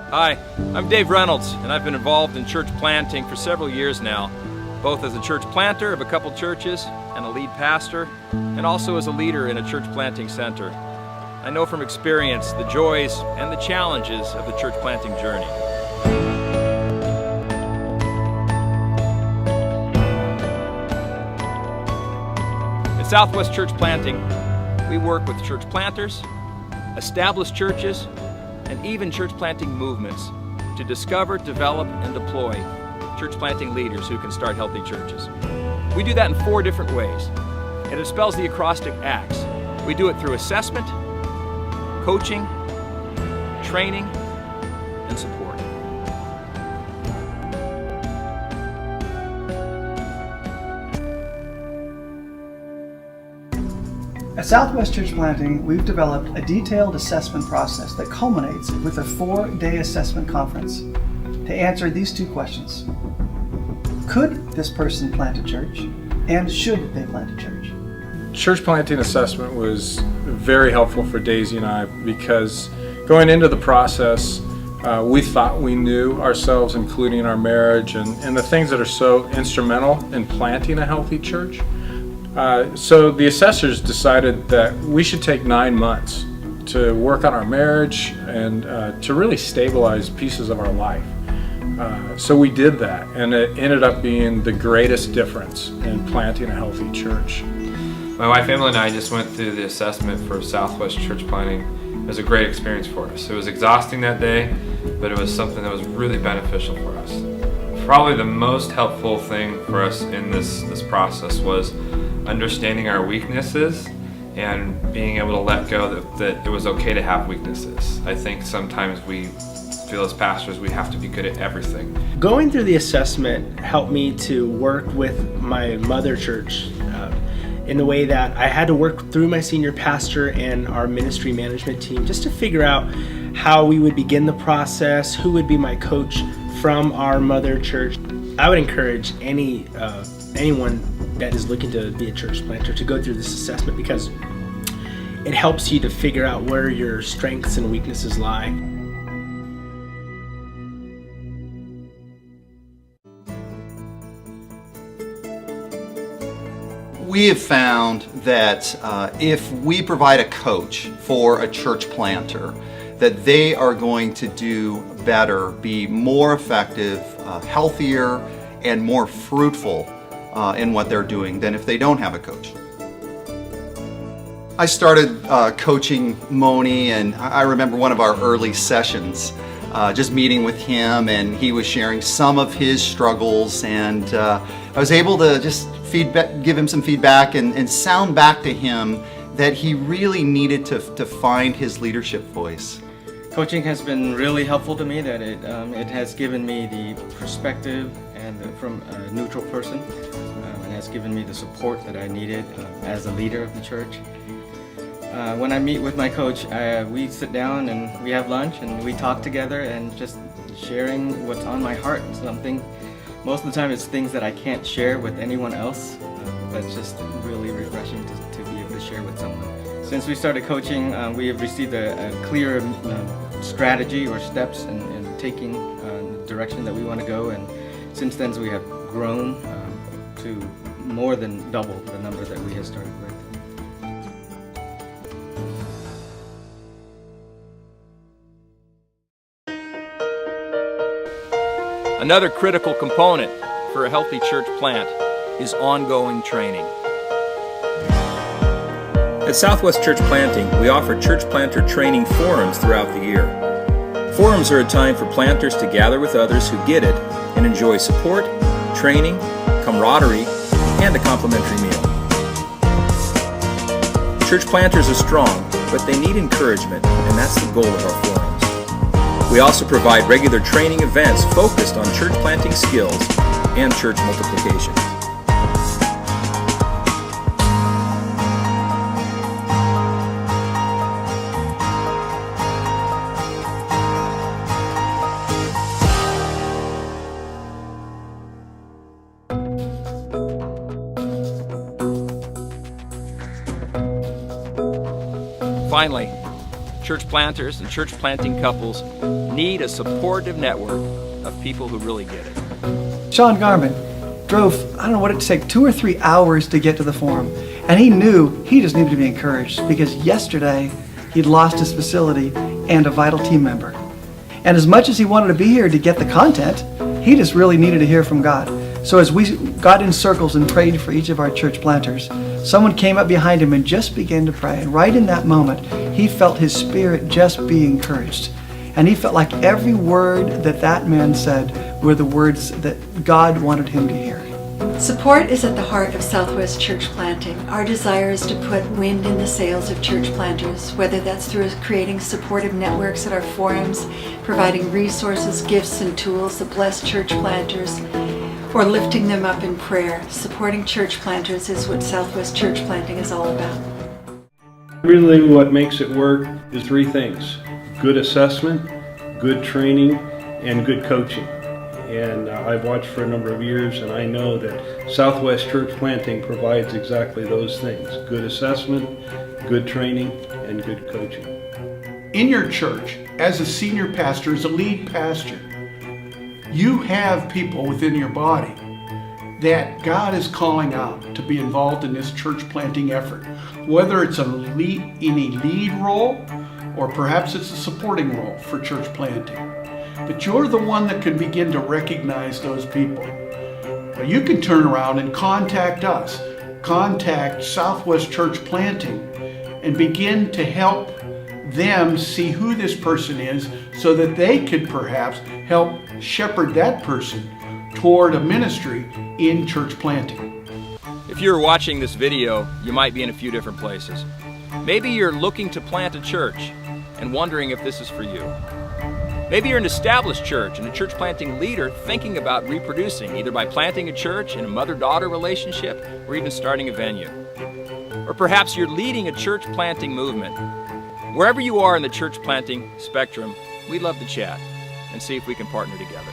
Hi, I'm Dave Reynolds, and I've been involved in church planting for several years now, both as a church planter of a couple churches and a lead pastor, and also as a leader in a church planting center. I know from experience the joys and the challenges of the church planting journey. At Southwest Church Planting, we work with church planters, established churches, and even church planting movements to discover, develop, and deploy church planting leaders who can start healthy churches. We do that in 4 different ways, and it spells the acrostic ACTS. We do it through assessment, coaching, training, and support. At Southwest Church Planting, we've developed a detailed assessment process that culminates with a 4-day assessment conference to answer these 2 questions. Could this person plant a church? And should they plant a church? Church planting assessment was very helpful for Daisy and I because going into the process, we thought we knew ourselves, including our marriage and the things that are so instrumental in planting a healthy church. So the assessors decided that we should take 9 months to work on our marriage and to really stabilize pieces of our life. So we did that, and it ended up being the greatest difference in planting a healthy church. My wife Emily and I just went through the assessment for Southwest Church Planting. It was a great experience for us. It was exhausting that day, but it was something that was really beneficial for us. Probably the most helpful thing for us in this process was understanding our weaknesses and being able to let go that it was okay to have weaknesses. I think sometimes we feel as pastors we have to be good at everything. Going through the assessment helped me to work with my mother church in the way that I had to work through my senior pastor and our ministry management team just to figure out how we would begin the process, who would be my coach from our mother church. I would encourage anyone that is looking to be a church planter to go through this assessment because it helps you to figure out where your strengths and weaknesses lie. We have found that if we provide a coach for a church planter, that they are going to do better, be more effective, healthier, and more fruitful in what they're doing than if they don't have a coach. I started coaching Moni, and I remember one of our early sessions, just meeting with him, and he was sharing some of his struggles, and I was able to just give him some feedback and sound back to him that he really needed to find his leadership voice. Coaching has been really helpful to me, that it has given me the perspective and from a neutral person, and has given me the support that I needed as a leader of the church. When I meet with my coach, we sit down and we have lunch and we talk together and just sharing what's on my heart. Something, most of the time it's things that I can't share with anyone else, but it's just really refreshing to be able to share with someone. Since we started coaching, we have received a clear strategy or steps in taking the direction that we want to go, and since then we have grown to more than double the number that we had started with. Another critical component for a healthy church plant is ongoing training. At Southwest Church Planting, we offer church planter training forums throughout the year. Forums are a time for planters to gather with others who get it and enjoy support, training, camaraderie, and a complimentary meal. Church planters are strong, but they need encouragement, and that's the goal of our forums. We also provide regular training events focused on church planting skills and church multiplication. Finally, Church planters and church planting couples need a supportive network of people who really get it. Sean Garman drove, I don't know what it took, 2 or 3 hours to get to the forum. And he knew he just needed to be encouraged because yesterday he'd lost his facility and a vital team member. And as much as he wanted to be here to get the content, he just really needed to hear from God. So as we got in circles and prayed for each of our church planters, someone came up behind him and just began to pray. And right in that moment, he felt his spirit just be encouraged. And he felt like every word that that man said were the words that God wanted him to hear. Support is at the heart of Southwest Church Planting. Our desire is to put wind in the sails of church planters, whether that's through creating supportive networks at our forums, providing resources, gifts, and tools that bless church planters, or lifting them up in prayer. Supporting church planters is what Southwest Church Planting is all about. Really what makes it work is 3 things: good assessment, good training, and good coaching. And I've watched for a number of years, and I know that Southwest Church Planting provides exactly those things: good assessment, good training, and good coaching. In your church, as a senior pastor, as a lead pastor, you have people within your body that God is calling out to be involved in this church planting effort, whether it's in a lead role or perhaps it's a supporting role for church planting. But you're the one that can begin to recognize those people. Well, you can turn around and contact us, contact Southwest Church Planting, and begin to help them see who this person is so that they could perhaps help shepherd that person toward a ministry in church planting. If you're watching this video, you might be in a few different places. Maybe you're looking to plant a church and wondering if this is for you. Maybe you're an established church and a church planting leader thinking about reproducing, either by planting a church in a mother-daughter relationship or even starting a venue. Or perhaps you're leading a church planting movement. Wherever you are in the church planting spectrum, we'd love to chat and see if we can partner together.